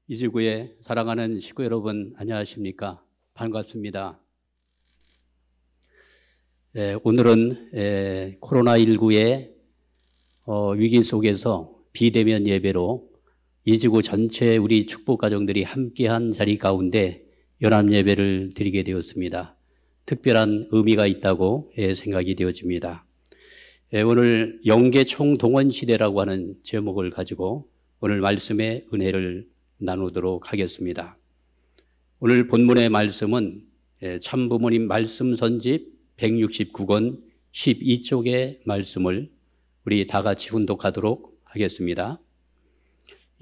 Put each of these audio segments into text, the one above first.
이 지구의 사랑하는 식구 여러분, 안녕하십니까? 반갑습니다. 오늘은 코로나19의 위기 속에서 비대면 예배로 이 지구 전체 우리 축복 가정들이 함께한 자리 가운데 연합 예배를 드리게 되었습니다. 특별한 의미가 있다고 생각이 되어집니다. 오늘 영계 총동원 시대라고 하는 제목을 가지고 오늘 말씀의 은혜를 나누도록 하겠습니다. 오늘 본문의 말씀은 참부모님 말씀 선집 169권 12쪽의 말씀을 우리 다 같이 훈독하도록 하겠습니다.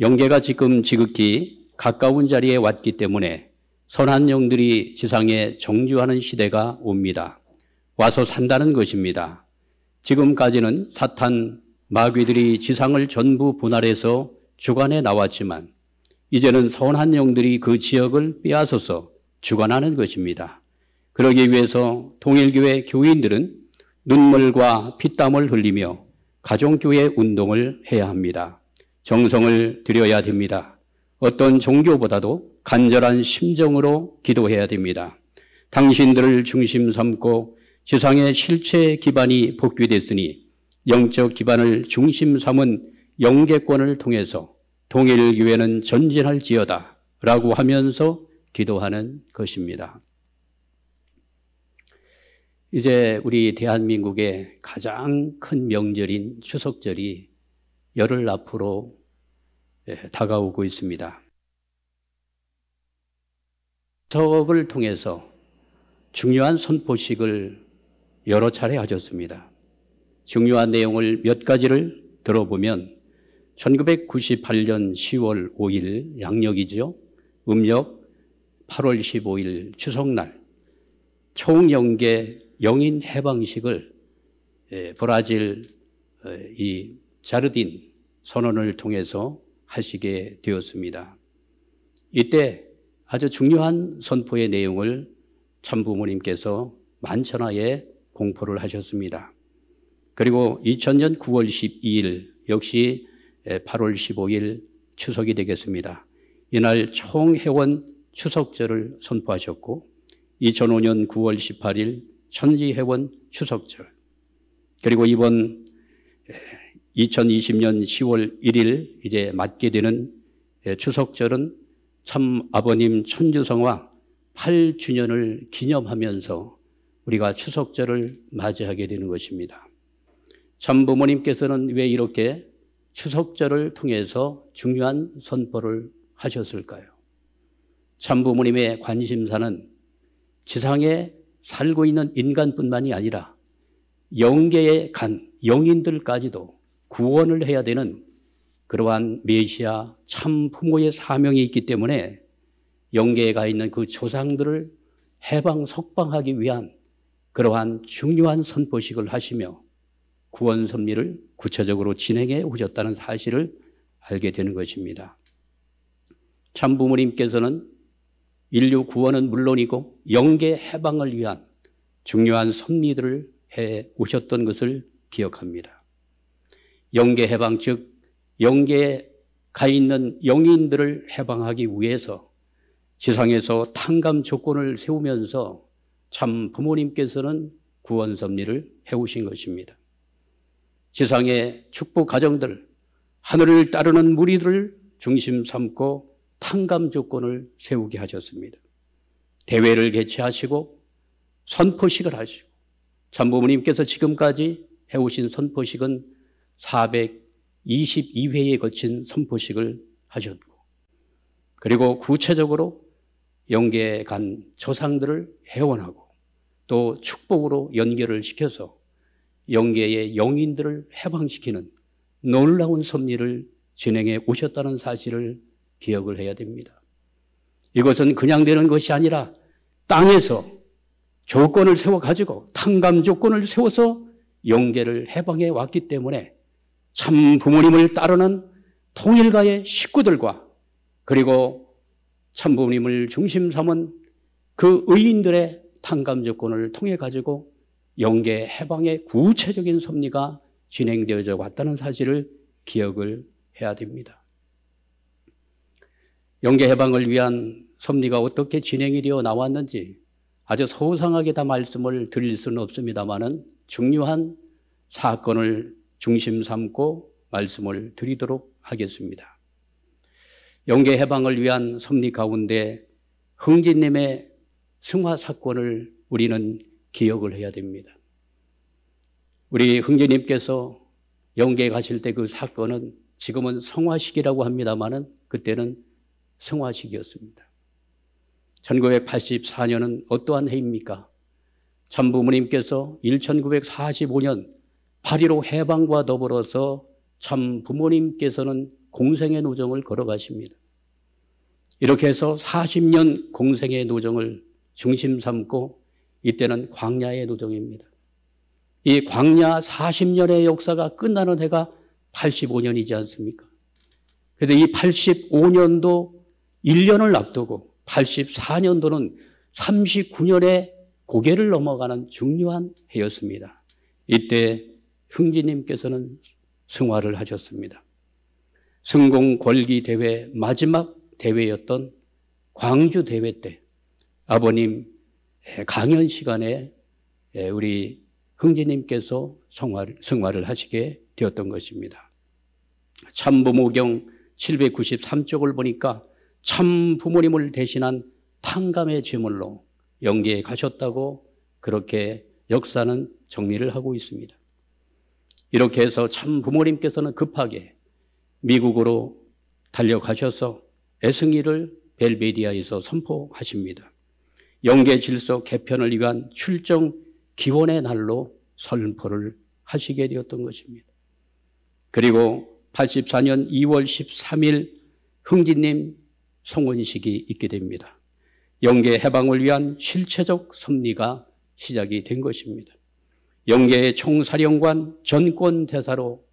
영계가 지금 지극히 가까운 자리에 왔기 때문에 선한 영들이 지상에 정주하는 시대가 옵니다. 와서 산다는 것입니다. 지금까지는 사탄 마귀들이 지상을 전부 분할해서 주관해 나왔지만 이제는 선한 영들이 그 지역을 빼앗아서 주관하는 것입니다. 그러기 위해서 통일교회 교인들은 눈물과 피땀을 흘리며 가정교회 운동을 해야 합니다. 정성을 들여야 됩니다. 어떤 종교보다도 간절한 심정으로 기도해야 됩니다. 당신들을 중심 삼고 지상의 실체 기반이 복귀됐으니 영적 기반을 중심 삼은 영계권을 통해서 통일교회는 전진할지어다 라고 하면서 기도하는 것입니다. 이제 우리 대한민국의 가장 큰 명절인 추석절이 열흘 앞으로 다가오고 있습니다. 추석을 통해서 중요한 선포식을 여러 차례 하셨습니다. 중요한 내용을 몇 가지를 들어보면 1998년 10월 5일 양력이죠. 음력 8월 15일 추석날 총영계 영인 해방식을 브라질 이 자르딘 선언을 통해서 하시게 되었습니다. 이때 아주 중요한 선포의 내용을 참부모님께서 만천하에 공포를 하셨습니다. 그리고 2000년 9월 12일 역시 8월 15일 추석이 되겠습니다. 이날 총회원 추석절을 선포하셨고 2005년 9월 18일 천지회원 추석절, 그리고 이번 2020년 10월 1일 이제 맞게 되는 추석절은 참 아버님 천주성화 8주년을 기념하면서 우리가 추석절을 맞이하게 되는 것입니다. 참부모님께서는 왜 이렇게 추석절을 통해서 중요한 선포를 하셨을까요? 참부모님의 관심사는 지상에 살고 있는 인간뿐만이 아니라 영계에 간 영인들까지도 구원을 해야 되는 그러한 메시아 참부모의 사명이 있기 때문에 영계에 가 있는 그 조상들을 해방 석방하기 위한 그러한 중요한 선포식을 하시며 구원 섭리를 구체적으로 진행해 오셨다는 사실을 알게 되는 것입니다. 참부모님께서는 인류 구원은 물론이고 영계 해방을 위한 중요한 섭리들을 해 오셨던 것을 기억합니다. 영계 해방, 즉 영계에 가 있는 영인들을 해방하기 위해서 지상에서 탕감 조건을 세우면서 참 부모님께서는 구원 섭리를 해오신 것입니다. 지상의 축복 가정들, 하늘을 따르는 무리들을 중심 삼고 탕감 조건을 세우게 하셨습니다. 대회를 개최하시고 선포식을 하시고 참부모님께서 지금까지 해오신 선포식은 422회에 거친 선포식을 하셨고, 그리고 구체적으로 영계에 간 조상들을 회원하고 또 축복으로 연결을 시켜서 영계의 영인들을 해방시키는 놀라운 섭리를 진행해 오셨다는 사실을 기억을 해야 됩니다. 이것은 그냥 되는 것이 아니라 땅에서 조건을 세워가지고 탕감 조건을 세워서 영계를 해방해 왔기 때문에 참 부모님을 따르는 통일가의 식구들과 그리고 참 부모님을 중심 삼은 그 의인들의 탕감 조건을 통해 가지고 영계 해방의 구체적인 섭리가 진행되어져 왔다는 사실을 기억을 해야 됩니다. 영계 해방을 위한 섭리가 어떻게 진행이 되어 나왔는지 아주 소상하게 다 말씀을 드릴 수는 없습니다만은 중요한 사건을 중심 삼고 말씀을 드리도록 하겠습니다. 영계 해방을 위한 섭리 가운데 흥진님의 승화 사건을 우리는 기억을 해야 됩니다. 우리 흥진님께서 영계에 가실 때 그 사건은 지금은 성화식이라고 합니다만은 그때는 승화식이었습니다. 1984년은 어떠한 해입니까? 참부모님께서 1945년 8.15 해방과 더불어서 참부모님께서는 공생의 노정을 걸어가십니다. 이렇게 해서 40년 공생의 노정을 중심 삼고 이때는 광야의 노정입니다. 이 광야 40년의 역사가 끝나는 해가 85년이지 않습니까? 그래서 이 85년도 1년을 앞두고 84년도는 39년의 고개를 넘어가는 중요한 해였습니다. 이때 흥진님께서는 승화를 하셨습니다. 승공궐기대회 마지막 대회였던 광주대회 때 아버님 강연 시간에 우리 흥진님께서 승화를 하시게 되었던 것입니다. 참부모경 793쪽을 보니까 참부모님을 대신한 탕감의 제물로 영계에 가셨다고 그렇게 역사는 정리를 하고 있습니다. 이렇게 해서 참부모님께서는 급하게 미국으로 달려가셔서 애승일을 벨베디아에서 선포하십니다. 영계 질서 개편을 위한 출정 기원의 날로 선포를 하시게 되었던 것입니다. 그리고 84년 2월 13일 흥진님 성원식이 있게 됩니다. 영계 해방을 위한 실체적 섭리가 시작이 된 것입니다. 영계의 총사령관 전권대사로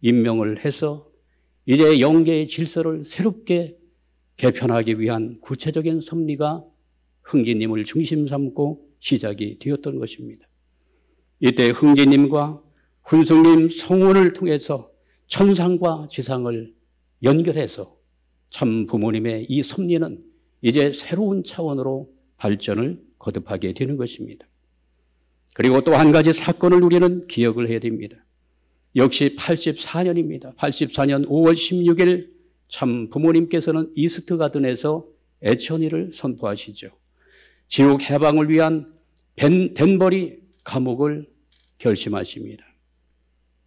임명을 해서 이제 영계의 질서를 새롭게 개편하기 위한 구체적인 섭리가 흥진님을 중심 삼고 시작이 되었던 것입니다. 이때 흥진님과 훈숙님 성원을 통해서 천상과 지상을 연결해서 참 부모님의 이 섭리는 이제 새로운 차원으로 발전을 거듭하게 되는 것입니다. 그리고 또 한 가지 사건을 우리는 기억을 해야 됩니다. 역시 84년입니다. 84년 5월 16일 참 부모님께서는 이스트가든에서 애천이를 선포하시죠. 지옥 해방을 위한 덴버리 감옥을 결심하십니다.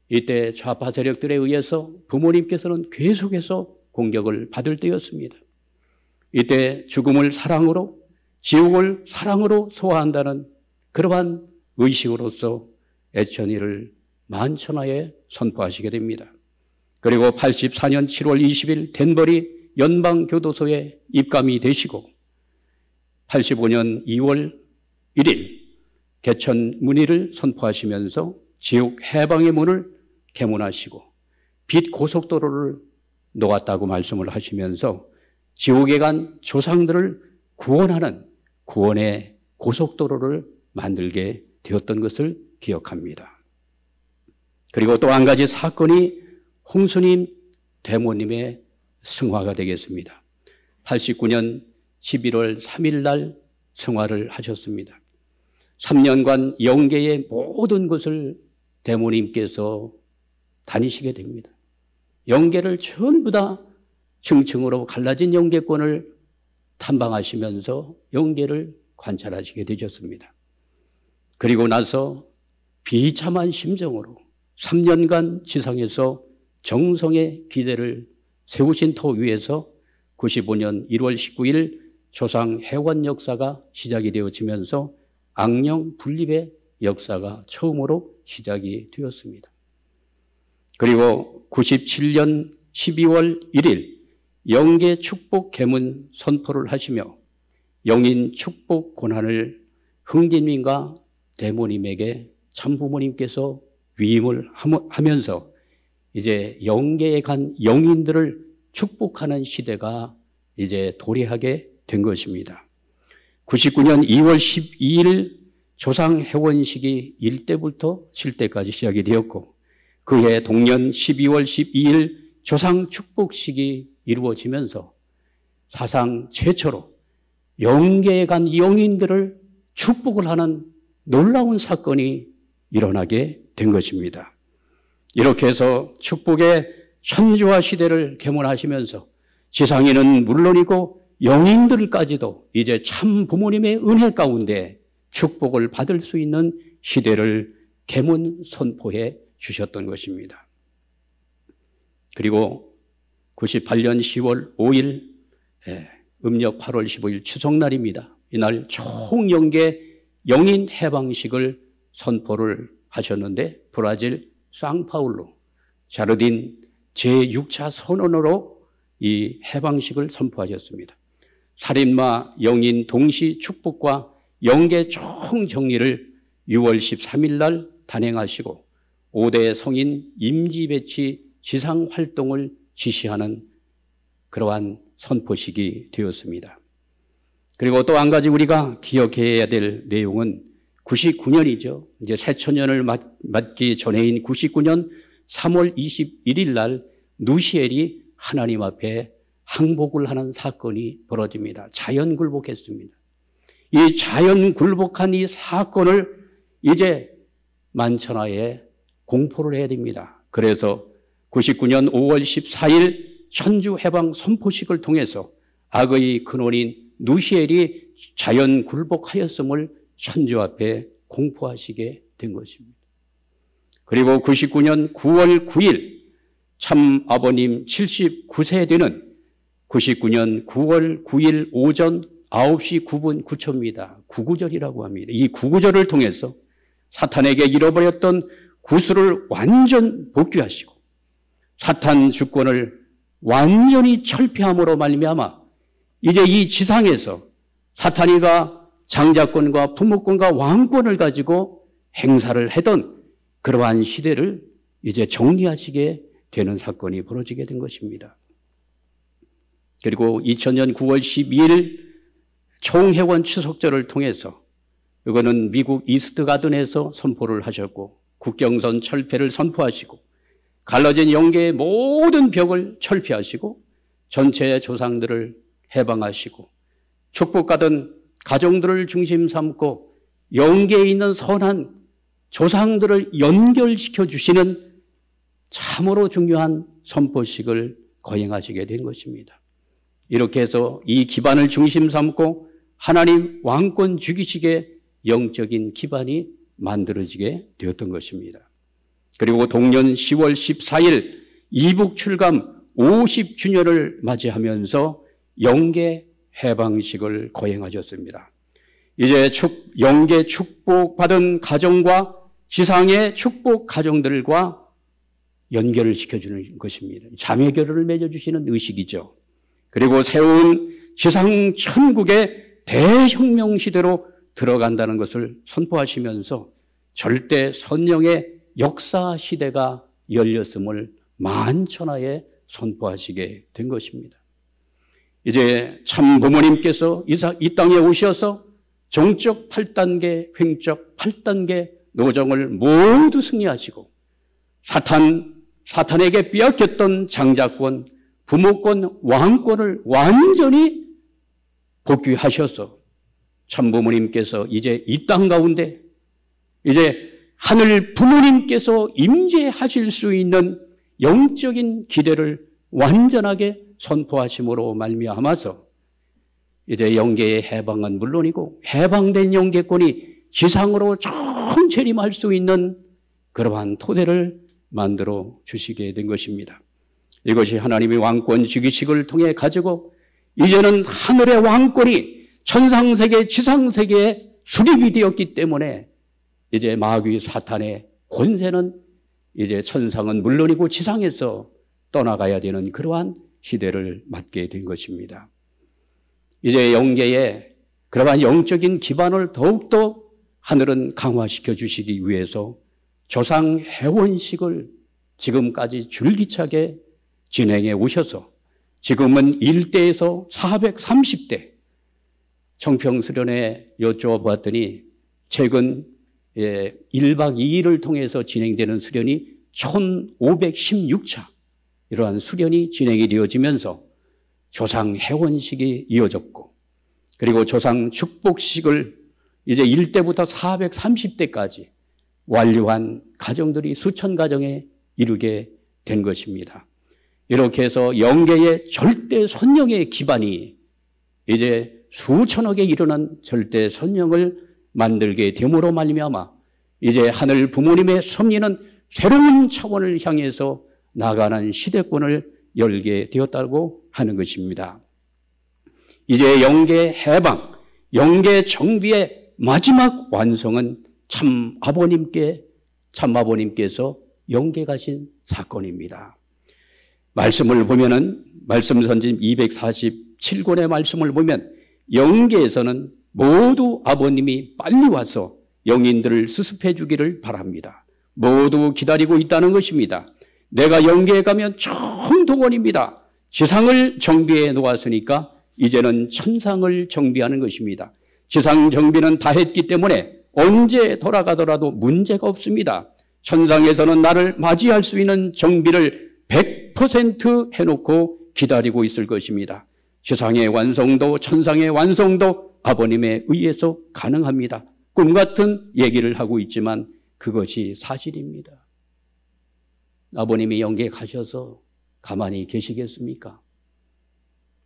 이때 좌파 세력들에 의해서 부모님께서는 계속해서 공격을 받을 때였습니다. 이때 죽음을 사랑으로, 지옥을 사랑으로 소화한다는 그러한 의식으로서 애천이를 만천하에 선포하시게 됩니다. 그리고 84년 7월 20일 덴버리 연방교도소에 입감이 되시고 85년 2월 1일 개천 문의를 선포하시면서 지옥 해방의 문을 개문하시고 빛 고속도로를 놓았다고 말씀을 하시면서 지옥에 간 조상들을 구원하는 구원의 고속도로를 만들게 되었던 것을 기억합니다. 그리고 또 한 가지 사건이 홍수님 대모님의 승화가 되겠습니다. 89년 11월 3일 날 승화를 하셨습니다. 3년간 영계의 모든 것을 대모님께서 다니시게 됩니다. 영계를 전부 다 층층으로 갈라진 영계권을 탐방하시면서 영계를 관찰하시게 되셨습니다. 그리고 나서 비참한 심정으로 3년간 지상에서 정성의 기대를 세우신 터 위에서 95년 1월 19일 조상 해원 역사가 시작이 되어지면서 악령 분립의 역사가 처음으로 시작이 되었습니다. 그리고 97년 12월 1일 영계 축복 계문 선포를 하시며 영인 축복 권한을 흥진님과 대모님에게 참부모님께서 위임을 하면서 이제 영계에 간 영인들을 축복하는 시대가 이제 도래하게 된 것입니다. 99년 2월 12일 조상해원식이 1대부터 7대까지 시작이 되었고 그해 동년 12월 12일 조상축복식이 이루어지면서 사상 최초로 영계에 간 영인들을 축복을 하는 놀라운 사건이 일어나게 된 것입니다. 이렇게 해서 축복의 현주화 시대를 개문하시면서 지상인은 물론이고 영인들까지도 이제 참 부모님의 은혜 가운데 축복을 받을 수 있는 시대를 개문 선포해 주셨던 것입니다. 그리고 98년 10월 5일 음력 8월 15일 추석날입니다. 이날 총영계 영인 해방식을 선포를 하셨는데 브라질 상파울루 자르딘 제6차 선언으로 이 해방식을 선포하셨습니다. 살인마 영인 동시 축복과 영계 총정리를 6월 13일 날 단행하시고 5대 성인 임지 배치 지상 활동을 지시하는 그러한 선포식이 되었습니다. 그리고 또 한 가지 우리가 기억해야 될 내용은 99년이죠. 이제 새천년을 맞기 전해인 99년 3월 21일 날 누시엘이 하나님 앞에 항복을 하는 사건이 벌어집니다. 자연 굴복했습니다. 이 자연 굴복한 이 사건을 이제 만천하에 공포를 해야 됩니다. 그래서 99년 5월 14일 천주 해방 선포식을 통해서 악의 근원인 누시엘이 자연 굴복하였음을 천주 앞에 공포하시게 된 것입니다. 그리고 99년 9월 9일 참 아버님 79세 되는 99년 9월 9일 오전 9시 9분 9초입니다. 구구절이라고 합니다. 이 구구절을 통해서 사탄에게 잃어버렸던 구슬을 완전 복귀하시고 사탄 주권을 완전히 철폐함으로 말미암아 이제 이 지상에서 사탄이가 장자권과 부모권과 왕권을 가지고 행사를 하던 그러한 시대를 이제 정리하시게 되는 사건이 벌어지게 된 것입니다. 그리고 2000년 9월 12일 총회원 추석절을 통해서 이거는 미국 이스트 가든에서 선포를 하셨고 국경선 철폐를 선포하시고 갈라진 영계의 모든 벽을 철폐하시고 전체 조상들을 해방하시고 축복받은 가정들을 중심 삼고 영계에 있는 선한 조상들을 연결시켜 주시는 참으로 중요한 선포식을 거행하시게 된 것입니다. 이렇게 해서 이 기반을 중심 삼고 하나님 왕권 주기식의 영적인 기반이 만들어지게 되었던 것입니다. 그리고 동년 10월 14일 이북 출감 50주년을 맞이하면서 영계 해방식을 거행하셨습니다. 이제 영계 축복받은 가정과 지상의 축복 가정들과 연결을 시켜주는 것입니다. 자매결을 맺어주시는 의식이죠. 그리고 세운 지상 천국의 대혁명 시대로 들어간다는 것을 선포하시면서 절대 선령의 역사 시대가 열렸음을 만천하에 선포하시게 된 것입니다. 이제 참 부모님께서 이 땅에 오셔서 종적 8단계, 횡적 8단계 노정을 모두 승리하시고 사탄에게 빼앗겼던 장자권, 부모권, 왕권을 완전히 복귀하셔서 참 부모님께서 이제 이 땅 가운데 이제 하늘 부모님께서 임재하실 수 있는 영적인 기대를 완전하게 선포하심으로 말미암아서 이제 영계의 해방은 물론이고 해방된 영계권이 지상으로 총체림할 수 있는 그러한 토대를 만들어 주시게 된 것입니다. 이것이 하나님의 왕권 주기식을 통해 가지고 이제는 하늘의 왕권이 천상세계, 지상세계에 수립이 되었기 때문에 이제 마귀 사탄의 권세는 이제 천상은 물론이고 지상에서 떠나가야 되는 그러한 시대를 맞게 된 것입니다. 이제 영계에 그러한 영적인 기반을 더욱더 하늘은 강화시켜 주시기 위해서 조상 회원식을 지금까지 줄기차게 진행해 오셔서 지금은 1대에서 430대 청평수련회 여쭤봤더니 최근 1박 2일을 통해서 진행되는 수련이 1516차 이러한 수련이 진행이 되어지면서 조상 해원식이 이어졌고, 그리고 조상 축복식을 이제 1대부터 430대까지 완료한 가정들이 수천 가정에 이르게 된 것입니다. 이렇게 해서 영계의 절대 선령의 기반이 이제 수천억에 이르는 절대 선령을 만들게 됨으로 말미암아 이제 하늘 부모님의 섭리는 새로운 차원을 향해서 나가는 시대권을 열게 되었다고 하는 것입니다. 이제 영계 해방, 영계 정비의 마지막 완성은 참 아버님께서 영계 가신 사건입니다. 말씀을 보면은 말씀 선진 247권의 말씀을 보면 영계에서는 모두 아버님이 빨리 와서 영인들을 수습해 주기를 바랍니다. 모두 기다리고 있다는 것입니다. 내가 영계에 가면 총동원입니다. 지상을 정비해 놓았으니까 이제는 천상을 정비하는 것입니다. 지상 정비는 다 했기 때문에 언제 돌아가더라도 문제가 없습니다. 천상에서는 나를 맞이할 수 있는 정비를 100% 해놓고 기다리고 있을 것입니다. 지상의 완성도, 천상의 완성도 아버님에 의해서 가능합니다. 꿈 같은 얘기를 하고 있지만 그것이 사실입니다. 아버님이 영계에 가셔서 가만히 계시겠습니까?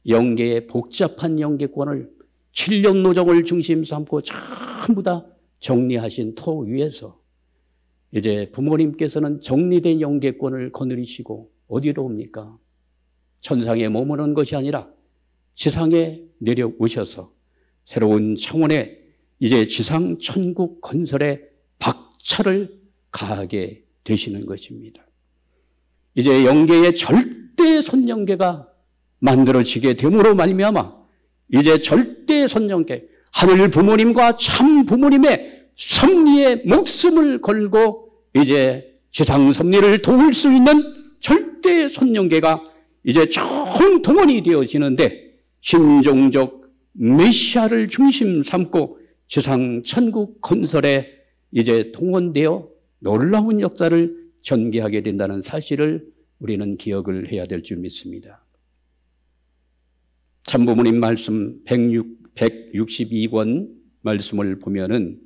영계의 복잡한 영계권을 7년 노정을 중심 삼고 전부 다 정리하신 토 위에서 이제 부모님께서는 정리된 영계권을 거느리시고 어디로 옵니까? 천상에 머무는 것이 아니라 지상에 내려오셔서 새로운 차원의 이제 지상 천국 건설에 박차를 가하게 되시는 것입니다. 이제 영계의 절대 선영계가 만들어지게 됨으로 말미암아 이제 절대 선영계, 하늘 부모님과 참 부모님의 섭리에 목숨을 걸고 이제 지상 섭리를 도울 수 있는 절대 선영계가 이제 총동원이 되어지는데 신종적 메시아를 중심 삼고 지상 천국 건설에 이제 동원되어 놀라운 역사를 전개하게 된다는 사실을 우리는 기억을 해야 될 줄 믿습니다. 참부모님 말씀 162권 말씀을 보면은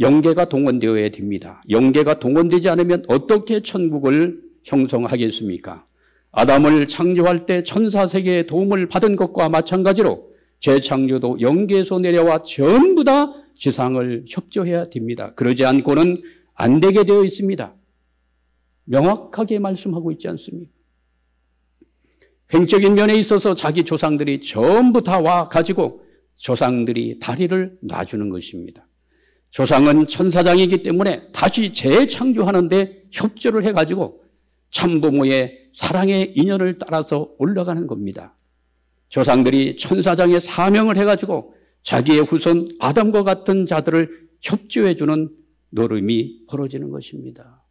영계가 동원되어야 됩니다. 영계가 동원되지 않으면 어떻게 천국을 형성하겠습니까? 아담을 창조할 때 천사세계의 도움을 받은 것과 마찬가지로 재창조도 영계에서 내려와 전부 다 지상을 협조해야 됩니다. 그러지 않고는 안 되게 되어 있습니다. 명확하게 말씀하고 있지 않습니까? 횡적인 면에 있어서 자기 조상들이 전부 다 와가지고 조상들이 다리를 놔주는 것입니다. 조상은 천사장이기 때문에 다시 재창조하는데 협조를 해가지고 참부모의 사랑의 인연을 따라서 올라가는 겁니다. 조상들이 천사장의 사명을 해가지고 자기의 후손 아담과 같은 자들을 협조해주는 노름이 벌어지는 것입니다.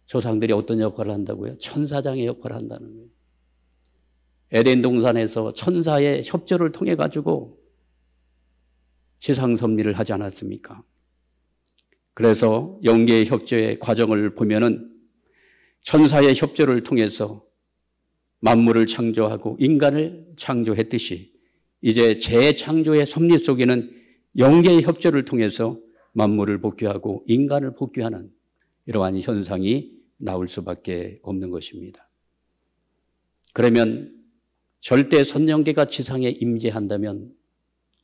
조상들이 어떤 역할을 한다고요? 천사장의 역할을 한다는 거예요. 에덴 동산에서 천사의 협조를 통해 가지고 지상 섭리를 하지 않았습니까? 그래서 영계의 협조의 과정을 보면은 천사의 협조를 통해서 만물을 창조하고 인간을 창조했듯이 이제 재창조의 섭리 속에는 영계의 협조를 통해서 만물을 복귀하고 인간을 복귀하는 이러한 현상이 나올 수밖에 없는 것입니다. 그러면 절대 선영계가 지상에 임재한다면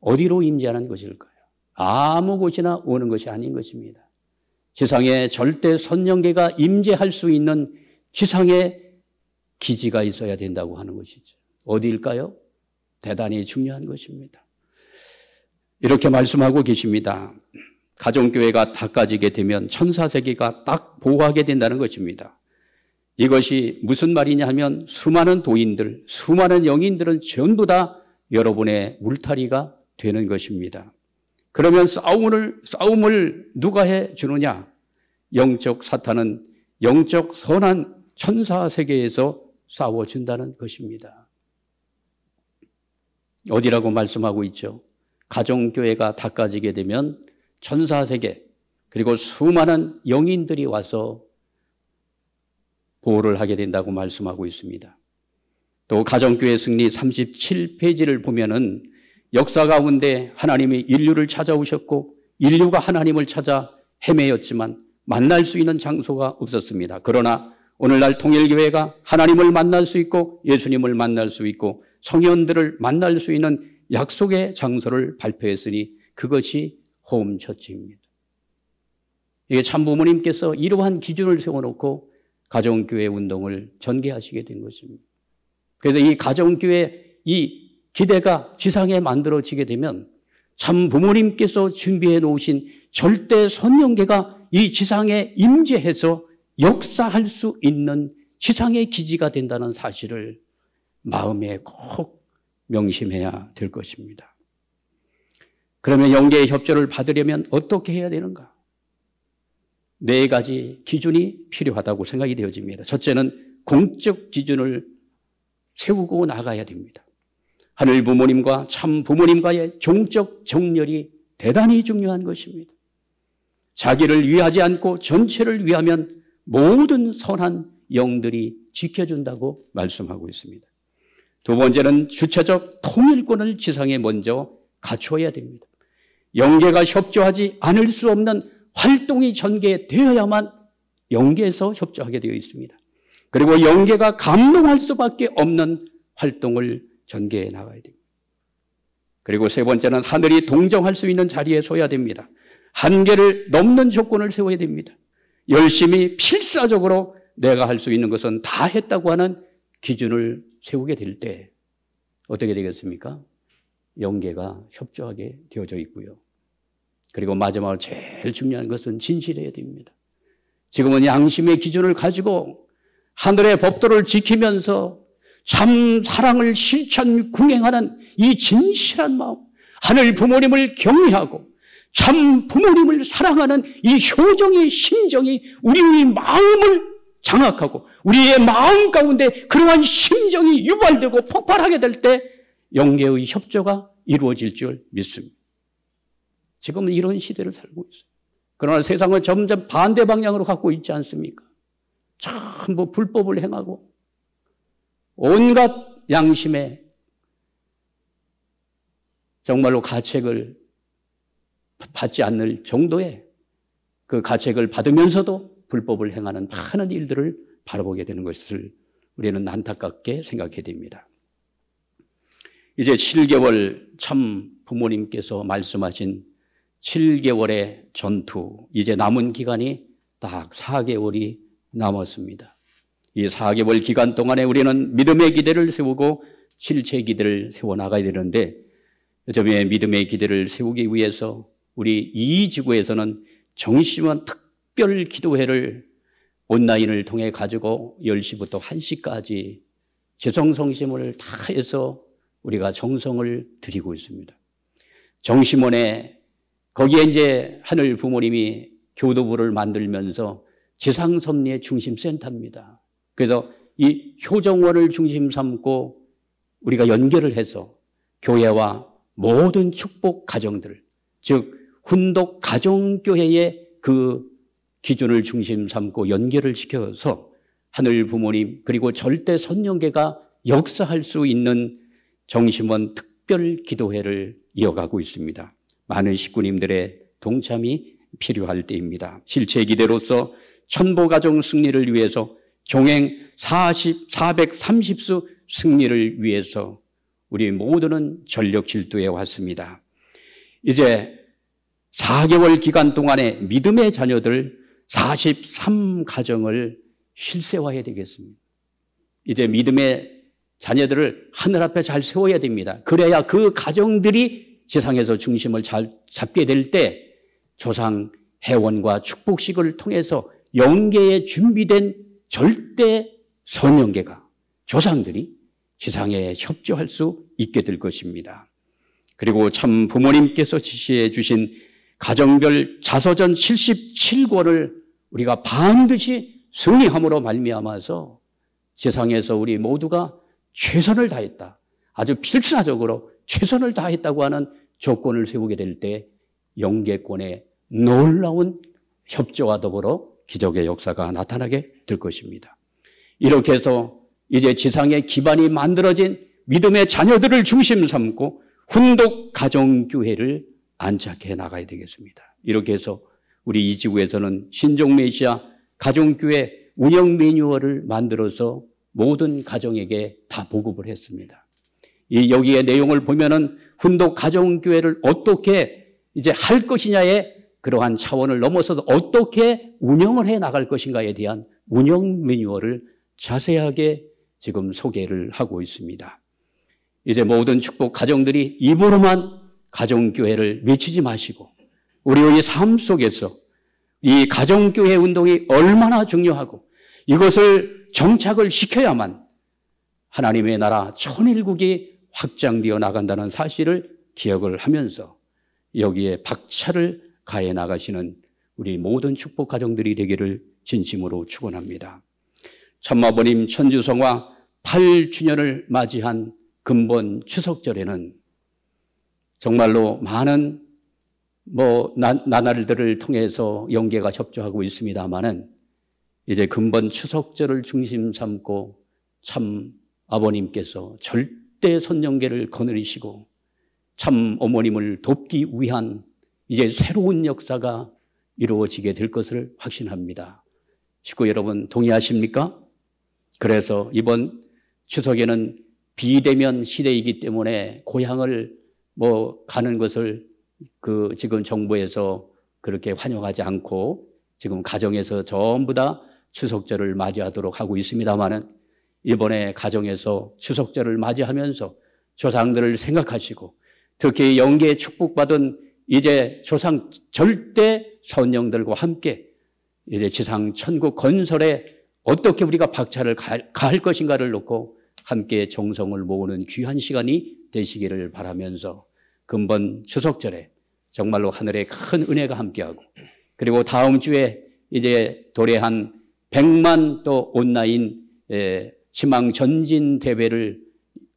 어디로 임재하는 것일까요? 아무 곳이나 오는 것이 아닌 것입니다. 지상에 절대 선영계가 임재할 수 있는 지상에 기지가 있어야 된다고 하는 것이죠. 어디일까요? 대단히 중요한 것입니다. 이렇게 말씀하고 계십니다. 가정교회가 닦아지게 되면 천사세계가 딱 보호하게 된다는 것입니다. 이것이 무슨 말이냐 하면 수많은 도인들, 수많은 영인들은 전부 다 여러분의 울타리가 되는 것입니다. 그러면 싸움을 누가 해 주느냐? 영적 사탄은 영적 선한 천사세계에서 싸워준다는 것입니다. 어디라고 말씀하고 있죠? 가정교회가 닦아지게 되면 천사세계 그리고 수많은 영인들이 와서 보호를 하게 된다고 말씀하고 있습니다. 또 가정교회 승리 37페이지를 보면은 역사 가운데 하나님이 인류를 찾아오셨고 인류가 하나님을 찾아 헤매였지만 만날 수 있는 장소가 없었습니다. 그러나 오늘날 통일교회가 하나님을 만날 수 있고 예수님을 만날 수 있고 성현들을 만날 수 있는 약속의 장소를 발표했으니 그것이 홈처치입니다. 이게 참 부모님께서 이러한 기준을 세워놓고 가정교회 운동을 전개하시게 된 것입니다. 그래서 이 가정교회 이 기대가 지상에 만들어지게 되면 참 부모님께서 준비해 놓으신 절대 선영계가 이 지상에 임재해서 역사할 수 있는 지상의 기지가 된다는 사실을 마음에 꼭 명심해야 될 것입니다. 그러면 영계의 협조를 받으려면 어떻게 해야 되는가? 4가지 기준이 필요하다고 생각이 되어집니다. 첫째는 공적 기준을 세우고 나가야 됩니다. 하늘 부모님과 참 부모님과의 종적 정렬이 대단히 중요한 것입니다. 자기를 위하지 않고 전체를 위하면 모든 선한 영들이 지켜준다고 말씀하고 있습니다. 두 번째는 주체적 통일권을 지상에 먼저 갖추어야 됩니다. 영계가 협조하지 않을 수 없는 활동이 전개되어야만 영계에서 협조하게 되어 있습니다. 그리고 영계가 감동할 수밖에 없는 활동을 전개해 나가야 됩니다. 그리고 세 번째는 하늘이 동정할 수 있는 자리에 서야 됩니다. 한계를 넘는 조건을 세워야 됩니다. 열심히 필사적으로 내가 할 수 있는 것은 다 했다고 하는 기준을 세우게 될 때 어떻게 되겠습니까? 영계가 협조하게 되어져 있고요. 그리고 마지막으로 제일 중요한 것은 진실해야 됩니다. 지금은 양심의 기준을 가지고 하늘의 법도를 지키면서 참 사랑을 실천 궁행하는 이 진실한 마음, 하늘 부모님을 경외하고 참 부모님을 사랑하는 이 효정의 심정이 우리의 마음을 장악하고 우리의 마음 가운데 그러한 심정이 유발되고 폭발하게 될 때 영계의 협조가 이루어질 줄 믿습니다. 지금은 이런 시대를 살고 있어요. 그러나 세상은 점점 반대 방향으로 갖고 있지 않습니까? 전부 불법을 행하고 온갖 양심에 정말로 가책을 받지 않을 정도의 그 가책을 받으면서도 불법을 행하는 많은 일들을 바라보게 되는 것을 우리는 안타깝게 생각해야 됩니다. 이제 7개월 참 부모님께서 말씀하신 7개월의 전투, 이제 남은 기간이 딱 4개월이 남았습니다. 이 4개월 기간 동안에 우리는 믿음의 기대를 세우고 실체 기대를 세워나가야 되는데 요즘에 믿음의 기대를 세우기 위해서 우리 이 지구에서는 정심원 특별 기도회를 온라인을 통해 가지고 10시부터 1시까지 지성성심을 다해서 우리가 정성을 드리고 있습니다. 정심원에 거기에 이제 하늘 부모님이 교도부를 만들면서 지상섭리의 중심센터입니다. 그래서 이 효정원을 중심 삼고 우리가 연결을 해서 교회와 모든 축복 가정들, 즉 훈독 가정교회의 그 기준을 중심 삼고 연결을 시켜서 하늘 부모님 그리고 절대 선영계가 역사할 수 있는 정심원 특별 기도회를 이어가고 있습니다. 많은 식구님들의 동참이 필요할 때입니다. 실체 기대로서 천보가정 승리를 위해서 종행 430수 승리를 위해서 우리 모두는 전력 질투해 왔습니다. 이제 4개월 기간 동안에 믿음의 자녀들 43가정을 실세화해야 되겠습니다. 이제 믿음의 자녀들을 하늘 앞에 잘 세워야 됩니다. 그래야 그 가정들이 세상에서 중심을 잘 잡게 될 때 조상 회원과 축복식을 통해서 영계에 준비된 절대 선영계가 조상들이 지상에 협조할 수 있게 될 것입니다. 그리고 참 부모님께서 지시해 주신 가정별 자서전 77권을 우리가 반드시 승리함으로 말미암아서 세상에서 우리 모두가 최선을 다했다. 아주 필사적으로 최선을 다했다고 하는 조건을 세우게 될 때 영계권의 놀라운 협조와 더불어 기적의 역사가 나타나게 될 것입니다. 이렇게 해서 이제 지상의 기반이 만들어진 믿음의 자녀들을 중심 삼고 훈독 가정교회를 안착해 나가야 되겠습니다. 이렇게 해서 우리 이 지구에서는 신종 메시아 가정교회 운영 매뉴얼을 만들어서 모든 가정에게 다 보급을 했습니다. 여기에 내용을 보면은 훈독 가정교회를 어떻게 이제 할 것이냐의 그러한 차원을 넘어서서 어떻게 운영을 해 나갈 것인가에 대한 운영 매뉴얼을 자세하게 지금 소개를 하고 있습니다. 이제 모든 축복 가정들이 입으로만 가정교회를 외치지 마시고 우리의 삶 속에서 이 가정교회 운동이 얼마나 중요하고 이것을 정착을 시켜야만 하나님의 나라 천일국이 확장되어 나간다는 사실을 기억을 하면서 여기에 박차를 가해 나가시는 우리 모든 축복 가정들이 되기를 진심으로 축원합니다. 참아버님 천주성화 8주년을 맞이한 금번 추석절에는 정말로 많은 나날들을 통해서 영계가 협조하고 있습니다마는 이제 금번 추석절을 중심 삼고 참 아버님께서 절대 선영계를 거느리시고 참 어머님을 돕기 위한 이제 새로운 역사가 이루어지게 될 것을 확신합니다. 식구 여러분 동의하십니까? 그래서 이번 추석에는 비대면 시대이기 때문에 고향을 가는 것을 지금 정부에서 그렇게 환영하지 않고 지금 가정에서 전부 다 추석절을 맞이하도록 하고 있습니다만은 이번에 가정에서 추석절을 맞이하면서 조상들을 생각하시고 특히 영계에 축복받은 이제 조상 절대 선영들과 함께 이제 지상 천국 건설에 어떻게 우리가 박차를 가할 것인가를 놓고 함께 정성을 모으는 귀한 시간이 되시기를 바라면서 금번 추석절에 정말로 하늘의 큰 은혜가 함께하고 그리고 다음 주에 이제 도래한 100만 또 온라인 희망 전진 대회를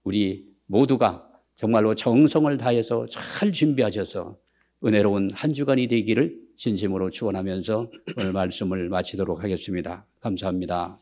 우리 모두가 정말로 정성을 다해서 잘 준비하셔서 은혜로운 한 주간이 되기를 진심으로 축원하면서 오늘 말씀을 마치도록 하겠습니다. 감사합니다.